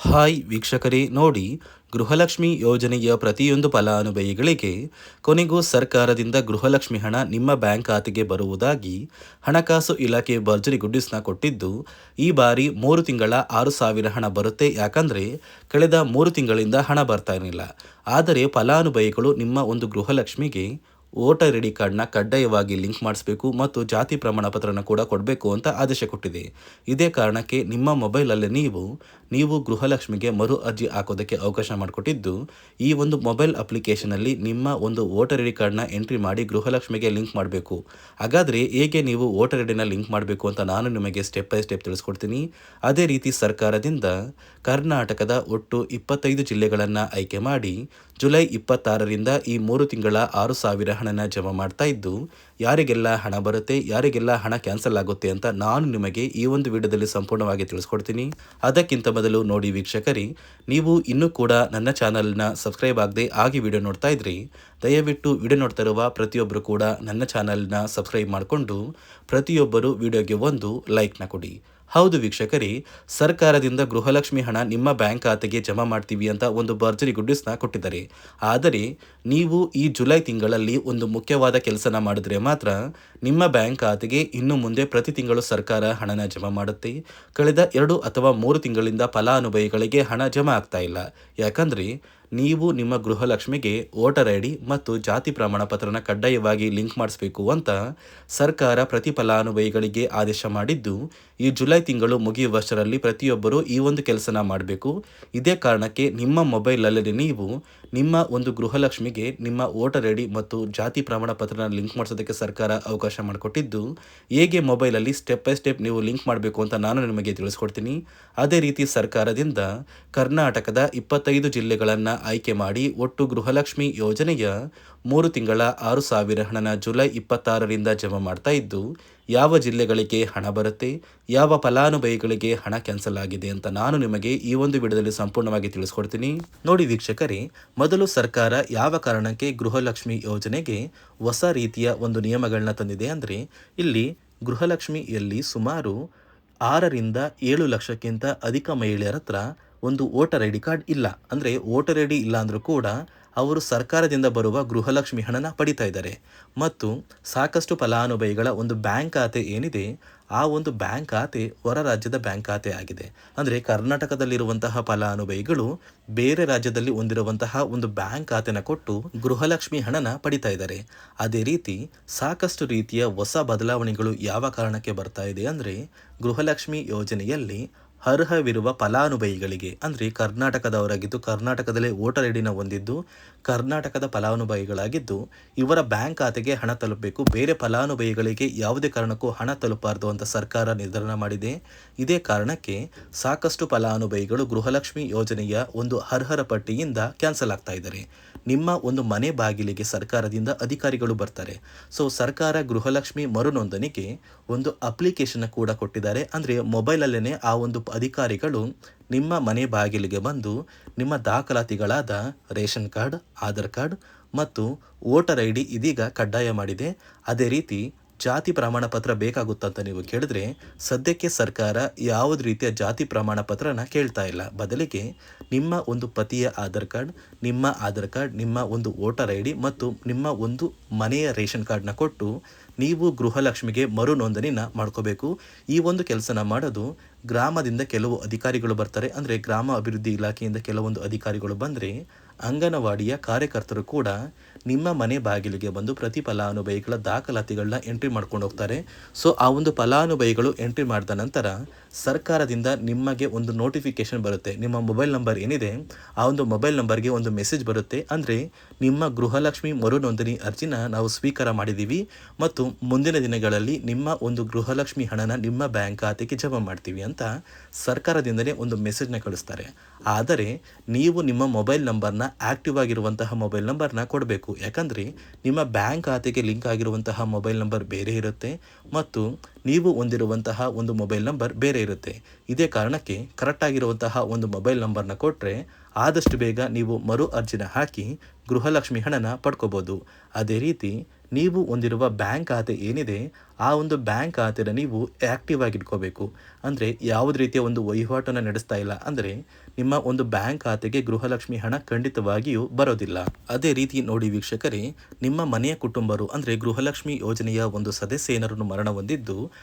Hi ವೀಕ್ಷಕರೇ ನೋಡಿ, ಗೃಹಲಕ್ಷ್ಮಿ ಯೋಜನೆಯ ಪ್ರತಿಯೊಂದು ಫಲಾನುಭವಿಗಳಿಗೆ ಕೊನೆಗೂ ಸರ್ಕಾರದಿಂದ ಗೃಹಲಕ್ಷ್ಮಿ ಹಣ ನಿಮ್ಮ ಬ್ಯಾಂಕ್ ಖಾತೆಗೆ ಬರುವುದಾಗಿ ಹಣಕಾಸು ಇಲಾಖೆ ಭರ್ಜರಿ ಗುಡ್ಡಿಸ್ನ ಕೊಟ್ಟಿದ್ದು, ಈ ಬಾರಿ 3 ತಿಂಗಳ 6,000 ಹಣ ಬರುತ್ತೆ. ಯಾಕಂದರೆ ಕಳೆದ 3 ತಿಂಗಳಿಂದ ಹಣ ಬರ್ತಾ ಇರಲಿಲ್ಲ. ಆದರೆ ಫಲಾನುಭವಿಗಳು ನಿಮ್ಮ ಒಂದು ಗೃಹಲಕ್ಷ್ಮಿಗೆ ವೋಟರ್ ಐ ಡಿ ಕಾರ್ಡ್ನ ಕಡ್ಡಾಯವಾಗಿ ಲಿಂಕ್ ಮಾಡಿಸಬೇಕು ಮತ್ತು ಜಾತಿ ಪ್ರಮಾಣ ಪತ್ರನ ಕೂಡ ಕೊಡಬೇಕು ಅಂತ ಆದೇಶ ಕೊಟ್ಟಿದೆ. ಇದೇ ಕಾರಣಕ್ಕೆ ನಿಮ್ಮ ಮೊಬೈಲಲ್ಲೇ ನೀವು ಗೃಹಲಕ್ಷ್ಮಿಗೆ ಮರು ಅರ್ಜಿ ಹಾಕೋದಕ್ಕೆ ಅವಕಾಶ ಮಾಡಿಕೊಟ್ಟಿದ್ದು, ಈ ಒಂದು ಮೊಬೈಲ್ ಅಪ್ಲಿಕೇಶನಲ್ಲಿ ನಿಮ್ಮ ಒಂದು ವೋಟರ್ ಐ ಡಿ ಕಾರ್ಡ್ನ ಎಂಟ್ರಿ ಮಾಡಿ ಗೃಹಲಕ್ಷ್ಮಿಗೆ ಲಿಂಕ್ ಮಾಡಬೇಕು. ಹಾಗಾದರೆ ಹೇಗೆ ನೀವು ವೋಟರ್ ಐ ಡಿನ ಲಿಂಕ್ ಮಾಡಬೇಕು ಅಂತ ನಾನು ನಿಮಗೆ ಸ್ಟೆಪ್ ಬೈ ಸ್ಟೆಪ್ ತಿಳಿಸ್ಕೊಡ್ತೀನಿ. ಅದೇ ರೀತಿ ಸರ್ಕಾರದಿಂದ ಕರ್ನಾಟಕದ ಒಟ್ಟು 25 ಜಿಲ್ಲೆಗಳನ್ನು ಆಯ್ಕೆ ಮಾಡಿ ಜುಲೈ 26ರಿಂದ ಈ 3 ತಿಂಗಳ 6,000 ಹಣನ ಜಮಾ ಮಾಡ್ತಾ ಇದ್ದು, ಯಾರಿಗೆಲ್ಲ ಹಣ ಬರುತ್ತೆ, ಯಾರಿಗೆಲ್ಲ ಹಣ ಕ್ಯಾನ್ಸಲ್ ಆಗುತ್ತೆ ಅಂತ ನಾನು ನಿಮಗೆ ಈ ಒಂದು ವಿಡಿಯೋದಲ್ಲಿ ಸಂಪೂರ್ಣವಾಗಿ ತಿಳಿಸ್ಕೊಡ್ತೀನಿ. ಅದಕ್ಕಿಂತ ಮೊದಲು ನೋಡಿ ವೀಕ್ಷಕರೇ, ನೀವು ಇನ್ನೂ ಕೂಡ ನನ್ನ ಚಾನಲ್ನ ಸಬ್ಸ್ಕ್ರೈಬ್ ಆಗದೆ ಆಗಿ ವಿಡಿಯೋ ನೋಡ್ತಾ ಇದ್ರಿ, ದಯವಿಟ್ಟು ವಿಡಿಯೋ ನೋಡ್ತಾ ಇರುವ ಪ್ರತಿಯೊಬ್ಬರು ಕೂಡ ನನ್ನ ಚಾನಲ್ನ ಸಬ್ಸ್ಕ್ರೈಬ್ ಮಾಡಿಕೊಂಡು ಪ್ರತಿಯೊಬ್ಬರು ವಿಡಿಯೋಗೆ ಒಂದು ಲೈಕ್ನ ಕೊಡಿ. ಹೌದು ವೀಕ್ಷಕರೇ, ಸರ್ಕಾರದಿಂದ ಗೃಹಲಕ್ಷ್ಮಿ ಹಣ ನಿಮ್ಮ ಬ್ಯಾಂಕ್ ಖಾತೆಗೆ ಜಮಾ ಮಾಡ್ತೀವಿ ಅಂತ ಒಂದು ಭರ್ಜರಿ ಗುಡ್ಡಿಸ್ನ ಕೊಟ್ಟಿದ್ದಾರೆ. ಆದರೆ ನೀವು ಈ ಜುಲೈ ತಿಂಗಳಲ್ಲಿ ಒಂದು ಮುಖ್ಯವಾದ ಕೆಲಸನ ಮಾಡಿದ್ರೆ ಮಾತ್ರ ನಿಮ್ಮ ಬ್ಯಾಂಕ್ ಖಾತೆಗೆ ಇನ್ನು ಮುಂದೆ ಪ್ರತಿ ತಿಂಗಳು ಸರ್ಕಾರ ಹಣನ ಜಮಾ ಮಾಡುತ್ತೆ. ಕಳೆದ 2 ಅಥವಾ 3 ತಿಂಗಳಿಂದ ಫಲಾನುಭವಿಗಳಿಗೆ ಹಣ ಜಮಾ ಆಗ್ತಾ ಇಲ್ಲ. ಯಾಕಂದರೆ ನೀವು ನಿಮ್ಮ ಗೃಹಲಕ್ಷ್ಮಿಗೆ ವೋಟರ್ ಐ ಡಿ ಮತ್ತು ಜಾತಿ ಪ್ರಮಾಣ ಪತ್ರನ ಕಡ್ಡಾಯವಾಗಿ ಲಿಂಕ್ ಮಾಡಿಸಬೇಕು ಅಂತ ಸರ್ಕಾರ ಪ್ರತಿ ಫಲಾನುಭವಿಗಳಿಗೆ ಆದೇಶ ಮಾಡಿದ್ದು, ಈ ಜುಲೈ ತಿಂಗಳು ಮುಗಿಯುವಷ್ಟರಲ್ಲಿ ಪ್ರತಿಯೊಬ್ಬರು ಈ ಒಂದು ಕೆಲಸನ ಮಾಡಬೇಕು. ಇದೇ ಕಾರಣಕ್ಕೆ ನಿಮ್ಮ ಮೊಬೈಲಲ್ಲಿ ನೀವು ನಿಮ್ಮ ಒಂದು ಗೃಹಲಕ್ಷ್ಮಿಗೆ ನಿಮ್ಮ ವೋಟರ್ ಐ ಡಿ ಮತ್ತು ಜಾತಿ ಪ್ರಮಾಣ ಪತ್ರನ ಲಿಂಕ್ ಮಾಡಿಸೋದಕ್ಕೆ ಸರ್ಕಾರ ಅವಕಾಶ ಮಾಡಿಕೊಟ್ಟಿದ್ದು, ಹೇಗೆ ಮೊಬೈಲಲ್ಲಿ ಸ್ಟೆಪ್ ಬೈ ಸ್ಟೆಪ್ ನೀವು ಲಿಂಕ್ ಮಾಡಬೇಕು ಅಂತ ನಾನು ನಿಮಗೆ ತಿಳಿಸ್ಕೊಡ್ತೀನಿ. ಅದೇ ರೀತಿ ಸರ್ಕಾರದಿಂದ ಕರ್ನಾಟಕದ 25 ಜಿಲ್ಲೆಗಳನ್ನು ಆಯ್ಕೆ ಮಾಡಿ ಒಟ್ಟು ಗೃಹಲಕ್ಷ್ಮಿ ಯೋಜನೆಯ 3 ತಿಂಗಳ 6,000 ಹಣನ ಜುಲೈ 26ರಿಂದ ಜಮಾ ಮಾಡ್ತಾ ಇದ್ದು, ಯಾವ ಜಿಲ್ಲೆಗಳಿಗೆ ಹಣ ಬರುತ್ತೆ, ಯಾವ ಫಲಾನುಭವಿಗಳಿಗೆ ಹಣ ಕ್ಯಾನ್ಸಲ್ ಆಗಿದೆ ಅಂತ ನಾನು ನಿಮಗೆ ಈ ಒಂದು ವಿಡಿಯೋದಲ್ಲಿ ಸಂಪೂರ್ಣವಾಗಿ ತಿಳಿಸ್ಕೊಡ್ತೀನಿ. ನೋಡಿ ವೀಕ್ಷಕರೇ, ಮೊದಲು ಸರ್ಕಾರ ಯಾವ ಕಾರಣಕ್ಕೆ ಗೃಹಲಕ್ಷ್ಮಿ ಯೋಜನೆಗೆ ಹೊಸ ರೀತಿಯ ಒಂದು ನಿಯಮಗಳನ್ನ ತಂದಿದೆ ಅಂದರೆ, ಇಲ್ಲಿ ಗೃಹಲಕ್ಷ್ಮಿಯಲ್ಲಿ ಸುಮಾರು 6ರಿಂದ 7 ಲಕ್ಷಕ್ಕಿಂತ ಅಧಿಕ ಮಹಿಳೆಯರ ಹತ್ರ ಒಂದು ವೋಟರ್ ಐ ಡಿ ಕಾರ್ಡ್ ಇಲ್ಲ. ಅಂದರೆ ವೋಟರ್ ಐ ಡಿ ಇಲ್ಲ ಅಂದರೂ ಕೂಡ ಅವರು ಸರ್ಕಾರದಿಂದ ಬರುವ ಗೃಹಲಕ್ಷ್ಮಿ ಹಣನ ಪಡಿತಾ ಇದ್ದಾರೆ. ಮತ್ತು ಸಾಕಷ್ಟು ಫಲಾನುಭವಿಗಳ ಒಂದು ಬ್ಯಾಂಕ್ ಖಾತೆ ಏನಿದೆ, ಆ ಒಂದು ಬ್ಯಾಂಕ್ ಖಾತೆ ಹೊರ ರಾಜ್ಯದ ಬ್ಯಾಂಕ್ ಖಾತೆ ಆಗಿದೆ. ಅಂದರೆ ಕರ್ನಾಟಕದಲ್ಲಿರುವಂತಹ ಫಲಾನುಭವಿಗಳು ಬೇರೆ ರಾಜ್ಯದಲ್ಲಿ ಹೊಂದಿರುವಂತಹ ಒಂದು ಬ್ಯಾಂಕ್ ಖಾತೆನ ಕೊಟ್ಟು ಗೃಹಲಕ್ಷ್ಮಿ ಹಣನ ಪಡಿತಾ ಇದ್ದಾರೆ. ಅದೇ ರೀತಿ ಸಾಕಷ್ಟು ರೀತಿಯ ಹೊಸ ಬದಲಾವಣೆಗಳು ಯಾವ ಕಾರಣಕ್ಕೆ ಬರ್ತಾ ಇದೆ ಅಂದರೆ, ಗೃಹಲಕ್ಷ್ಮಿ ಯೋಜನೆಯಲ್ಲಿ ಅರ್ಹವಿರುವ ಫಲಾನುಭವಿಗಳಿಗೆ, ಅಂದರೆ ಕರ್ನಾಟಕದವರಾಗಿದ್ದು ಕರ್ನಾಟಕದಲ್ಲೇ ವೋಟರ್ ಐ ಡಿನ ಹೊಂದಿದ್ದು ಕರ್ನಾಟಕದ ಫಲಾನುಭವಿಗಳಾಗಿದ್ದು ಇವರ ಬ್ಯಾಂಕ್ ಖಾತೆಗೆ ಹಣ ತಲುಪಬೇಕು. ಬೇರೆ ಫಲಾನುಭವಿಗಳಿಗೆ ಯಾವುದೇ ಕಾರಣಕ್ಕೂ ಹಣ ತಲುಪಬಾರ್ದು ಅಂತ ಸರ್ಕಾರ ನಿರ್ಧಾರ ಮಾಡಿದೆ. ಇದೇ ಕಾರಣಕ್ಕೆ ಸಾಕಷ್ಟು ಫಲಾನುಭವಿಗಳು ಗೃಹಲಕ್ಷ್ಮಿ ಯೋಜನೆಯ ಒಂದು ಅರ್ಹರ ಪಟ್ಟಿಯಿಂದ ಕ್ಯಾನ್ಸಲ್ ಆಗ್ತಾ ಇದ್ದಾರೆ. ನಿಮ್ಮ ಒಂದು ಮನೆ ಬಾಗಿಲಿಗೆ ಸರ್ಕಾರದಿಂದ ಅಧಿಕಾರಿಗಳು ಬರ್ತಾರೆ. ಸೊ ಸರ್ಕಾರ ಗೃಹಲಕ್ಷ್ಮಿ ಮರುನೋಂದಣಿಗೆ ಒಂದು ಅಪ್ಲಿಕೇಶನ್ ಕೂಡ ಕೊಟ್ಟಿದ್ದಾರೆ. ಅಂದರೆ ಮೊಬೈಲಲ್ಲೇ ಆ ಒಂದು ಅಧಿಕಾರಿಗಳು ನಿಮ್ಮ ಮನೆ ಬಾಗಿಲಿಗೆ ಬಂದು ನಿಮ್ಮ ದಾಖಲಾತಿಗಳಾದ ರೇಷನ್ ಕಾರ್ಡ್, ಆಧಾರ್ ಕಾರ್ಡ್ ಮತ್ತು ವೋಟರ್ ಐ ಡಿ ಇದೀಗ ಕಡ್ಡಾಯ ಮಾಡಿದೆ. ಅದೇ ರೀತಿ ಜಾತಿ ಪ್ರಮಾಣ ಪತ್ರ ಬೇಕಾಗುತ್ತಂತ ನೀವು ಕೇಳಿದ್ರೆ, ಸದ್ಯಕ್ಕೆ ಸರ್ಕಾರ ಯಾವುದೇ ರೀತಿಯ ಜಾತಿ ಪ್ರಮಾಣ ಪತ್ರನ ಕೇಳ್ತಾ ಇಲ್ಲ. ಬದಲಿಗೆ ನಿಮ್ಮ ಒಂದು ಪತಿಯ ಆಧಾರ್ ಕಾರ್ಡ್, ನಿಮ್ಮ ಒಂದು ವೋಟರ್ ಐ ಡಿ ಮತ್ತು ನಿಮ್ಮ ಒಂದು ಮನೆಯ ರೇಷನ್ ಕಾರ್ಡ್ನ ಕೊಟ್ಟು ನೀವು ಗೃಹಲಕ್ಷ್ಮಿಗೆ ಮರು ನೋಂದಣಿನ ಮಾಡ್ಕೋಬೇಕು. ಈ ಒಂದು ಕೆಲಸನ ಮಾಡೋದು ಗ್ರಾಮದಿಂದ ಕೆಲವು ಅಧಿಕಾರಿಗಳು ಬರ್ತಾರೆ. ಅಂದರೆ ಗ್ರಾಮ ಅಭಿವೃದ್ಧಿ ಇಲಾಖೆಯಿಂದ ಕೆಲವೊಂದು ಅಧಿಕಾರಿಗಳು ಬಂದರೆ, ಅಂಗನವಾಡಿಯ ಕಾರ್ಯಕರ್ತರು ಕೂಡ ನಿಮ್ಮ ಮನೆ ಬಾಗಿಲಿಗೆ ಬಂದು ಪ್ರತಿ ಫಲಾನುಭವಿಗಳ ದಾಖಲಾತಿಗಳನ್ನ ಎಂಟ್ರಿ ಮಾಡ್ಕೊಂಡು ಹೋಗ್ತಾರೆ. ಸೊ ಆ ಒಂದು ಫಲಾನುಭವಿಗಳು ಎಂಟ್ರಿ ಮಾಡಿದ ನಂತರ ಸರ್ಕಾರದಿಂದ ನಿಮಗೆ ಒಂದು ನೋಟಿಫಿಕೇಶನ್ ಬರುತ್ತೆ. ನಿಮ್ಮ ಮೊಬೈಲ್ ನಂಬರ್ ಏನಿದೆ ಆ ಒಂದು ಮೊಬೈಲ್ ನಂಬರ್ಗೆ ಒಂದು ಮೆಸೇಜ್ ಬರುತ್ತೆ. ಅಂದರೆ ನಿಮ್ಮ ಗೃಹಲಕ್ಷ್ಮಿ ಮರು ನೋಂದಣಿ ಅರ್ಜಿನ ನಾವು ಸ್ವೀಕಾರ ಮಾಡಿದ್ದೀವಿ ಮತ್ತು ಮುಂದಿನ ದಿನಗಳಲ್ಲಿ ನಿಮ್ಮ ಒಂದು ಗೃಹಲಕ್ಷ್ಮಿ ಹಣನ ನಿಮ್ಮ ಬ್ಯಾಂಕ್ ಖಾತೆಗೆ ಜಮಾ ಮಾಡ್ತೀವಿ ಅಂತ ಸರ್ಕಾರದಿಂದಲೇ ಒಂದು ಮೆಸೇಜ್ನ ಕಳಿಸ್ತಾರೆ. ಆದರೆ ನೀವು ನಿಮ್ಮ ಮೊಬೈಲ್ ನಂಬರ್ನ ಆಕ್ಟಿವ್ ಆಗಿರುವಂತಹ ಮೊಬೈಲ್ ನಂಬರ್ನ ಕೊಡಬೇಕು. ಯಾಕಂದರೆ ನಿಮ್ಮ ಬ್ಯಾಂಕ್ ಖಾತೆಗೆ ಲಿಂಕ್ ಆಗಿರುವಂತಹ ಮೊಬೈಲ್ ನಂಬರ್ ಬೇರೆ ಇರುತ್ತೆ ಮತ್ತು ನೀವು ಹೊಂದಿರುವಂತಹ ಒಂದು ಮೊಬೈಲ್ ನಂಬರ್ ಬೇರೆ ಇರುತ್ತೆ. ಇದೇ ಕಾರಣಕ್ಕೆ ಕರೆಕ್ಟ್ ಆಗಿರುವಂತಹ ಒಂದು ಮೊಬೈಲ್ ನಂಬರ್ನ ಕೊಟ್ಟರೆ ಆದಷ್ಟು ಬೇಗ ನೀವು ಮರು ಅರ್ಜಿನ ಹಾಕಿ ಗೃಹಲಕ್ಷ್ಮಿ ಹಣನ ಪಡ್ಕೋಬೋದು. ಅದೇ ರೀತಿ ನೀವು ಹೊಂದಿರುವ ಬ್ಯಾಂಕ್ ಖಾತೆ ಏನಿದೆ ಆ ಒಂದು ಬ್ಯಾಂಕ್ ಖಾತೆನ ನೀವು ಆ್ಯಕ್ಟಿವ್ ಆಗಿ ಇಟ್ಕೋಬೇಕು. ಅಂದರೆ ಯಾವುದೇ ರೀತಿಯ ಒಂದು ವಹಿವಾಟನ್ನು ನಡೆಸ್ತಾ ಇಲ್ಲ ಅಂದರೆ ನಿಮ್ಮ ಒಂದು ಬ್ಯಾಂಕ್ ಖಾತೆಗೆ ಗೃಹಲಕ್ಷ್ಮಿ ಹಣ ಖಂಡಿತವಾಗಿಯೂ ಬರೋದಿಲ್ಲ. ಅದೇ ರೀತಿ ನೋಡಿ ವೀಕ್ಷಕರೇ, ನಿಮ್ಮ ಮನೆಯ ಕುಟುಂಬರು ಅಂದರೆ ಗೃಹಲಕ್ಷ್ಮಿ ಯೋಜನೆಯ ಒಂದು ಸದಸ್ಯ ಏನಾರು ಮರಣ ಹೊಂದಿದ್ದು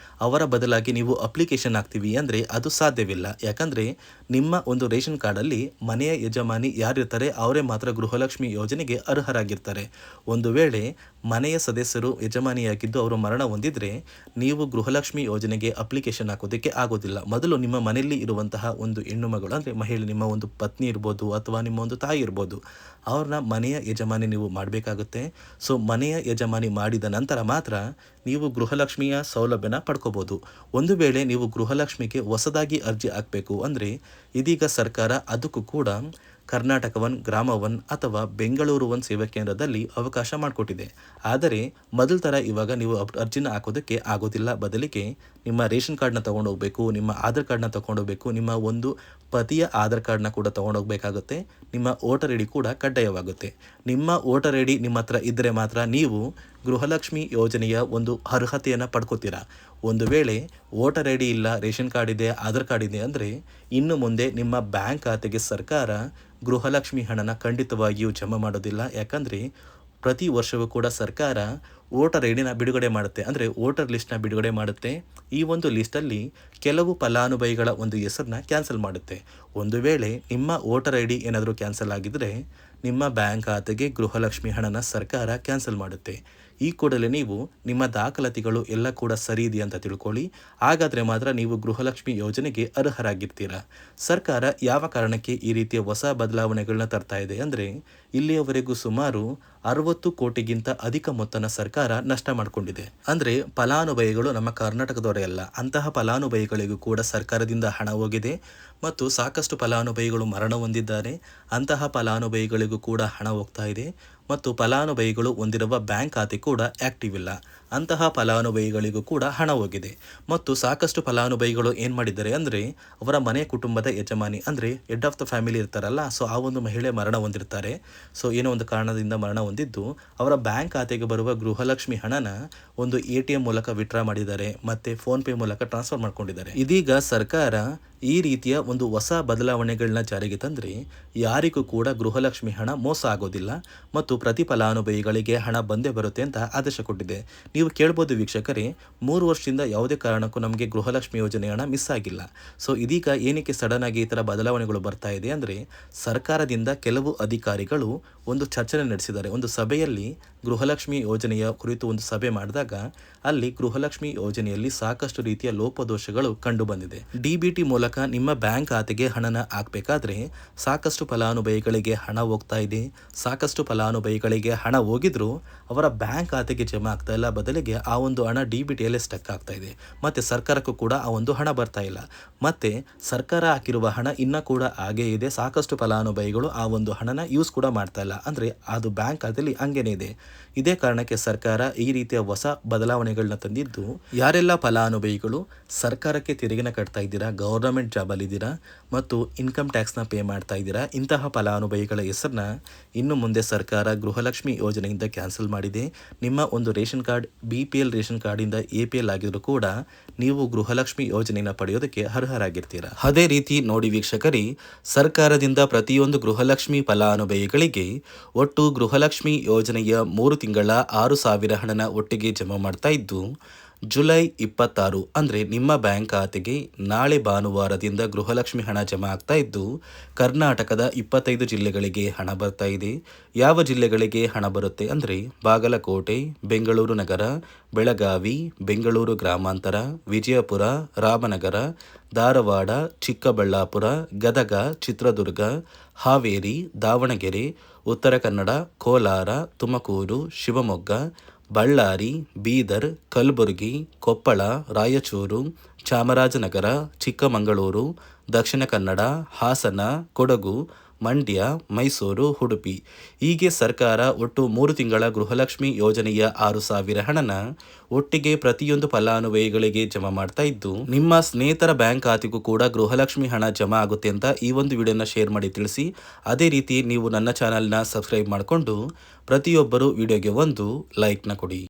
ಅವರ ಬದಲಾಗಿ ನೀವು ಅಪ್ಲಿಕೇಶನ್ ಹಾಕ್ತೀವಿ ಅಂದರೆ ಅದು ಸಾಧ್ಯವಿಲ್ಲ. ಯಾಕಂದರೆ ನಿಮ್ಮ ಒಂದು ರೇಷನ್ ಕಾರ್ಡಲ್ಲಿ ಮನೆಯ ಯಜಮಾನಿ ಯಾರಿರ್ತಾರೆ ಅವರೇ ಮಾತ್ರ ಗೃಹಲಕ್ಷ್ಮಿ ಯೋಜನೆಗೆ ಅರ್ಹರಾಗಿರ್ತಾರೆ. ಒಂದು ವೇಳೆ ಮನೆಯ ಸದಸ್ಯರು ಯಜಮಾನಿಯಾಗಿದ್ದು ಅವರು ಮರಣ ಹೊಂದಿದ್ರೆ ನೀವು ಗೃಹಲಕ್ಷ್ಮಿ ಯೋಜನೆಗೆ ಅಪ್ಲಿಕೇಶನ್ ಹಾಕೋದಕ್ಕೆ ಆಗೋದಿಲ್ಲ. ಮೊದಲು ನಿಮ್ಮ ಮನೆಯಲ್ಲಿ ಇರುವಂತಹ ಒಂದು ಹೆಣ್ಣು ಮಗಳು ಅಂದರೆ ಮಹಿಳೆ, ನಿಮ್ಮ ಒಂದು ಪತ್ನಿ ಇರ್ಬೋದು ಅಥವಾ ನಿಮ್ಮ ಒಂದು ತಾಯಿ ಇರ್ಬೋದು, ಅವ್ರನ್ನ ಮನೆಯ ಯಜಮಾನಿ ನೀವು ಮಾಡಬೇಕಾಗುತ್ತೆ. ಸೊ ಮನೆಯ ಯಜಮಾನಿ ಮಾಡಿದ ನಂತರ ಮಾತ್ರ ನೀವು ಗೃಹಲಕ್ಷ್ಮಿಯ ಸೌಲಭ್ಯನ ಪಡ್ಕೋಬೋದು. ಒಂದು ವೇಳೆ ನೀವು ಗೃಹಲಕ್ಷ್ಮಿಗೆ ಹೊಸದಾಗಿ ಅರ್ಜಿ ಹಾಕಬೇಕು ಅಂದರೆ ಇದೀಗ ಸರ್ಕಾರ ಅದಕ್ಕೂ ಕೂಡ ಕರ್ನಾಟಕ ಒನ್, ಗ್ರಾಮ ಒನ್ ಅಥವಾ ಬೆಂಗಳೂರು ಒನ್ ಸೇವಾ ಕೇಂದ್ರದಲ್ಲಿ ಅವಕಾಶ ಮಾಡಿಕೊಟ್ಟಿದೆ. ಆದರೆ ಮೊದಲ ಥರ ಇವಾಗ ನೀವು ಅರ್ಜಿನ ಹಾಕೋದಕ್ಕೆ ಆಗೋದಿಲ್ಲ. ಬದಲಿಗೆ ನಿಮ್ಮ ರೇಷನ್ ಕಾರ್ಡ್ನ ತೊಗೊಂಡೋಗ್ಬೇಕು, ನಿಮ್ಮ ಆಧಾರ್ ಕಾರ್ಡ್ನ ತೊಗೊಂಡೋಗ್ಬೇಕು, ನಿಮ್ಮ ಒಂದು ಪತಿಯ ಆಧಾರ್ ಕಾರ್ಡ್ನ ಕೂಡ ತೊಗೊಂಡೋಗ್ಬೇಕಾಗುತ್ತೆ, ನಿಮ್ಮ ವೋಟರ್ ಐ ಡಿ ಕೂಡ ಕಡ್ಡಾಯವಾಗುತ್ತೆ. ನಿಮ್ಮ ವೋಟರ್ ಐ ಡಿ ನಿಮ್ಮ ಹತ್ರ ಇದ್ದರೆ ಮಾತ್ರ ನೀವು ಗೃಹಲಕ್ಷ್ಮಿ ಯೋಜನೆಯ ಒಂದು ಅರ್ಹತೆಯನ್ನು ಪಡ್ಕೋತೀರಾ. ಒಂದು ವೇಳೆ ವೋಟರ್ ಐ ಡಿ ಇಲ್ಲ, ರೇಷನ್ ಕಾರ್ಡ್ ಇದೆ, ಆಧಾರ್ ಕಾರ್ಡ್ ಇದೆ ಅಂದರೆ ಇನ್ನು ಮುಂದೆ ನಿಮ್ಮ ಬ್ಯಾಂಕ್ ಖಾತೆಗೆ ಸರ್ಕಾರ ಗೃಹಲಕ್ಷ್ಮಿ ಹಣನ ಖಂಡಿತವಾಗಿಯೂ ಜಮಾ ಮಾಡೋದಿಲ್ಲ. ಯಾಕಂದರೆ ಪ್ರತಿ ವರ್ಷವೂ ಕೂಡ ಸರ್ಕಾರ ವೋಟರ್ ಐ ಡಿನ ಬಿಡುಗಡೆ ಮಾಡುತ್ತೆ, ಅಂದರೆ ವೋಟರ್ ಲಿಸ್ಟ್ನ ಬಿಡುಗಡೆ ಮಾಡುತ್ತೆ. ಈ ಒಂದು ಲಿಸ್ಟಲ್ಲಿ ಕೆಲವು ಫಲಾನುಭವಿಗಳ ಒಂದು ಹೆಸರನ್ನ ಕ್ಯಾನ್ಸಲ್ ಮಾಡುತ್ತೆ. ಒಂದು ವೇಳೆ ನಿಮ್ಮ ವೋಟರ್ ಐ ಡಿ ಏನಾದರೂ ಕ್ಯಾನ್ಸಲ್ ಆಗಿದ್ದರೆ ನಿಮ್ಮ ಬ್ಯಾಂಕ್ ಖಾತೆಗೆ ಗೃಹಲಕ್ಷ್ಮಿ ಹಣನ ಸರ್ಕಾರ ಕ್ಯಾನ್ಸಲ್ ಮಾಡುತ್ತೆ. ಈ ಕೂಡಲೇ ನೀವು ನಿಮ್ಮ ದಾಖಲಾತಿಗಳು ಎಲ್ಲ ಕೂಡ ಸರಿ ಇದೆಯಾ ಅಂತ ತಿಳ್ಕೊಳ್ಳಿ. ಹಾಗಾದರೆ ಮಾತ್ರ ನೀವು ಗೃಹಲಕ್ಷ್ಮಿ ಯೋಜನೆಗೆ ಅರ್ಹರಾಗಿರ್ತೀರಾ. ಸರ್ಕಾರ ಯಾವ ಕಾರಣಕ್ಕೆ ಈ ರೀತಿಯ ಹೊಸ ಬದಲಾವಣೆಗಳನ್ನ ತರ್ತಾ ಇದೆ ಅಂದರೆ ಇಲ್ಲಿಯವರೆಗೂ ಸುಮಾರು 60 ಕೋಟಿಗಿಂತ ಅಧಿಕ ಮೊತ್ತನ ಸರ್ಕಾರ ನಷ್ಟ ಮಾಡಿಕೊಂಡಿದೆ. ಅಂದರೆ ಫಲಾನುಭವಿಗಳು ನಮ್ಮ ಕರ್ನಾಟಕದವರೇ ಅಲ್ಲ, ಅಂತಹ ಫಲಾನುಭವಿಗಳಿಗೂ ಕೂಡ ಸರ್ಕಾರದಿಂದ ಹಣ ಹೋಗಿದೆ ಮತ್ತು ಸಾಕಷ್ಟು ಫಲಾನುಭವಿಗಳು ಮರಣ ಹೊಂದಿದ್ದಾರೆ. ಅಂತಹ ಫಲಾನುಭವಿಗಳಿಗೂ ಕೂಡ ಹಣ ಹೋಗ್ತಾ ಇದೆ ಮತ್ತು ಫಲಾನುಭವಿಗಳು ಹೊಂದಿರುವ ಬ್ಯಾಂಕ್ ಖಾತೆ ಕೂಡ ಆ್ಯಕ್ಟಿವ್ ಇಲ್ಲ. ಅಂತಹ ಫಲಾನುಭವಿಗಳಿಗೂ ಕೂಡ ಹಣ ಹೋಗಿದೆ ಮತ್ತು ಸಾಕಷ್ಟು ಫಲಾನುಭವಿಗಳು ಏನು ಮಾಡಿದ್ದಾರೆ ಅಂದರೆ ಅವರ ಮನೆ ಕುಟುಂಬದ ಯಜಮಾನಿ ಅಂದರೆ ಹೆಡ್ ಆಫ್ ದ ಫ್ಯಾಮಿಲಿ ಇರ್ತಾರಲ್ಲ, ಸೊ ಆ ಒಂದು ಮಹಿಳೆ ಮರಣ ಹೊಂದಿರ್ತಾರೆ. ಸೊ ಏನೋ ಒಂದು ಕಾರಣದಿಂದ ಮರಣ ಹೊಂದಿದ್ದು ಅವರ ಬ್ಯಾಂಕ್ ಖಾತೆಗೆ ಬರುವ ಗೃಹಲಕ್ಷ್ಮಿ ಹಣನ ಒಂದು ATM ಮೂಲಕ ವಿತ್ಡ್ರಾ ಮಾಡಿದ್ದಾರೆ ಮತ್ತು ಫೋನ್ಪೇ ಮೂಲಕ ಟ್ರಾನ್ಸ್ಫರ್ ಮಾಡ್ಕೊಂಡಿದ್ದಾರೆ. ಇದೀಗ ಸರ್ಕಾರ ಈ ರೀತಿಯ ಒಂದು ಹೊಸ ಬದಲಾವಣೆಗಳನ್ನ ಜಾರಿಗೆ ತಂದರೆ ಯಾರಿಗೂ ಕೂಡ ಗೃಹಲಕ್ಷ್ಮಿ ಹಣ ಮೋಸ ಆಗೋದಿಲ್ಲ ಮತ್ತು ಪ್ರತಿ ಫಲಾನುಭವಿಗಳಿಗೆ ಹಣ ಬಂದೇ ಬರುತ್ತೆ ಅಂತ ಆದೇಶ ಕೊಟ್ಟಿದೆ. ನೀವು ಕೇಳ್ಬೋದು ವೀಕ್ಷಕರೇ, 3 ವರ್ಷದಿಂದ ಯಾವುದೇ ಕಾರಣಕ್ಕೂ ನಮಗೆ ಗೃಹಲಕ್ಷ್ಮಿ ಯೋಜನೆ ಹಣ ಮಿಸ್ ಆಗಿಲ್ಲ. ಸೊ ಇದೀಗ ಏನಕ್ಕೆ ಸಡನ್ ಆಗಿ ಈ ಥರ ಬದಲಾವಣೆಗಳು ಬರ್ತಾ ಇದೆ ಅಂದರೆ ಸರ್ಕಾರದಿಂದ ಕೆಲವು ಅಧಿಕಾರಿಗಳು ಒಂದು ಚರ್ಚೆ ನಡೆಸಿದ್ದಾರೆ. ಒಂದು ಸಭೆಯಲ್ಲಿ ಗೃಹಲಕ್ಷ್ಮಿ ಯೋಜನೆಯ ಕುರಿತು ಒಂದು ಸಭೆ ಮಾಡಿದಾಗ ಅಲ್ಲಿ ಗೃಹಲಕ್ಷ್ಮಿ ಯೋಜನೆಯಲ್ಲಿ ಸಾಕಷ್ಟು ರೀತಿಯ ಲೋಪದೋಷಗಳು ಕಂಡು ಬಂದಿದೆ. DBT ಮೂಲಕ ನಿಮ್ಮ ಬ್ಯಾಂಕ್ ಖಾತೆಗೆ ಹಣನ ಹಾಕಬೇಕಾದ್ರೆ ಸಾಕಷ್ಟು ಫಲಾನುಭವಿಗಳಿಗೆ ಹಣ ಹೋಗ್ತಾ ಇದೆ. ಸಾಕಷ್ಟು ಫಲಾನುಭವಿಗಳಿಗೆ ಹಣ ಹೋಗಿದ್ರು ಅವರ ಬ್ಯಾಂಕ್ ಖಾತೆಗೆ ಜಮಾ ಆಗ್ತಾ ಇಲ್ಲ, ಬದಲಿಗೆ ಆ ಒಂದು ಹಣ DBTಯಲ್ಲೇ ಸ್ಟಕ್ ಆಗ್ತಾ ಇದೆ ಮತ್ತು ಸರ್ಕಾರಕ್ಕೂ ಕೂಡ ಆ ಒಂದು ಹಣ ಬರ್ತಾ ಇಲ್ಲ. ಮತ್ತು ಸರ್ಕಾರ ಹಾಕಿರುವ ಹಣ ಇನ್ನೂ ಕೂಡ ಹಾಗೇ ಇದೆ. ಸಾಕಷ್ಟು ಫಲಾನುಭವಿಗಳು ಆ ಒಂದು ಹಣನ ಯೂಸ್ ಕೂಡ ಮಾಡ್ತಾ ಇಲ್ಲ, ಅಂದರೆ ಅದು ಬ್ಯಾಂಕ್ ಖಾತೆಯಲ್ಲಿ ಹಂಗೇನೆ ಇದೆ. ಇದೇ ಕಾರಣಕ್ಕೆ ಸರ್ಕಾರ ಈ ರೀತಿಯ ಹೊಸ ಬದಲಾವಣೆಗಳನ್ನ ತಂದಿದ್ದು ಯಾರೆಲ್ಲ ಫಲಾನುಭವಿಗಳು ಸರ್ಕಾರಕ್ಕೆ ತೆರಿಗೆನ ಕಟ್ತಾ ಇದ್ದೀರಾ, ಗೌರ್ನಮೆಂಟ್ ಜಾಬಲ್ಲಿದ್ದೀರಾ ಮತ್ತು ಇನ್ಕಮ್ ಟ್ಯಾಕ್ಸ್ನ ಪೇ ಮಾಡ್ತಾ ಇದ್ದೀರಾ, ಇಂತಹ ಫಲಾನುಭವಿಗಳ ಹೆಸರನ್ನ ಇನ್ನು ಮುಂದೆ ಸರ್ಕಾರ ಗೃಹಲಕ್ಷ್ಮಿ ಯೋಜನೆಯಿಂದ ಕ್ಯಾನ್ಸಲ್ ಮಾಡಿದೆ. ನಿಮ್ಮ ಒಂದು ರೇಷನ್ ಕಾರ್ಡ್ BPL ರೇಷನ್ ಕಾರ್ಡಿಂದ APL ಆಗಿದ್ರು ಕೂಡ ನೀವು ಗೃಹಲಕ್ಷ್ಮಿ ಯೋಜನೆಯನ್ನು ಪಡೆಯೋದಕ್ಕೆ ಅರ್ಹರಾಗಿರ್ತೀರಾ. ಅದೇ ರೀತಿ ನೋಡಿ ವೀಕ್ಷಕರೇ, ಸರ್ಕಾರದಿಂದ ಪ್ರತಿಯೊಂದು ಗೃಹಲಕ್ಷ್ಮಿ ಫಲಾನುಭವಿಗಳಿಗೆ ಒಟ್ಟು ಗೃಹಲಕ್ಷ್ಮಿ ಯೋಜನೆಯ 3 ತಿಂಗಳ 6,000 ಹಣನ ಒಟ್ಟಿಗೆ ಜಮಾ ಮಾಡ್ತಾ ಇದ್ದು ಜುಲೈ 26 ಅಂದರೆ ನಿಮ್ಮ ಬ್ಯಾಂಕ್ ಖಾತೆಗೆ ನಾಳೆ ಭಾನುವಾರದಿಂದ ಗೃಹಲಕ್ಷ್ಮಿ ಹಣ ಜಮಾ ಆಗ್ತಾ ಇದ್ದು ಕರ್ನಾಟಕದ 25 ಜಿಲ್ಲೆಗಳಿಗೆ ಹಣ ಬರ್ತಾ ಇದೆ. ಯಾವ ಜಿಲ್ಲೆಗಳಿಗೆ ಹಣ ಬರುತ್ತೆ ಅಂದರೆ ಬಾಗಲಕೋಟೆ, ಬೆಂಗಳೂರು ನಗರ, ಬೆಳಗಾವಿ, ಬೆಂಗಳೂರು ಗ್ರಾಮಾಂತರ, ವಿಜಯಪುರ, ರಾಮನಗರ, ಧಾರವಾಡ, ಚಿಕ್ಕಬಳ್ಳಾಪುರ, ಗದಗ, ಚಿತ್ರದುರ್ಗ, ಹಾವೇರಿ, ದಾವಣಗೆರೆ, ಉತ್ತರ ಕನ್ನಡ, ಕೋಲಾರ, ತುಮಕೂರು, ಶಿವಮೊಗ್ಗ, ಬಳ್ಳಾರಿ, ಬೀದರ್, ಕಲಬುರಗಿ, ಕೊಪ್ಪಳ, ರಾಯಚೂರು, ಚಾಮರಾಜನಗರ, ಚಿಕ್ಕಮಗಳೂರು, ದಕ್ಷಿಣ ಕನ್ನಡ, ಹಾಸನ, ಕೊಡಗು, ಮಂಡ್ಯ, ಮೈಸೂರು, ಉಡುಪಿ ಹೀಗೆ ಸರ್ಕಾರ ಒಟ್ಟು 3 ತಿಂಗಳ ಗೃಹಲಕ್ಷ್ಮಿ ಯೋಜನೆಯ 6,000 ಹಣನ ಒಟ್ಟಿಗೆ ಪ್ರತಿಯೊಂದು ಫಲಾನುಭವಿಗಳಿಗೆ ಜಮಾ ಮಾಡ್ತಾ ಇದ್ದು ನಿಮ್ಮ ಸ್ನೇಹಿತರ ಬ್ಯಾಂಕ್ ಖಾತೆಗೂ ಕೂಡ ಗೃಹಲಕ್ಷ್ಮಿ ಹಣ ಜಮಾ ಆಗುತ್ತೆ ಅಂತ ಈ ಒಂದು ವಿಡಿಯೋನ ಶೇರ್ ಮಾಡಿ ತಿಳಿಸಿ. ಅದೇ ರೀತಿ ನೀವು ನನ್ನ ಚಾನಲ್ನ ಸಬ್ಸ್ಕ್ರೈಬ್ ಮಾಡಿಕೊಂಡು ಪ್ರತಿಯೊಬ್ಬರು ವಿಡಿಯೋಗೆ ಒಂದು ಲೈಕ್ನ ಕೊಡಿ.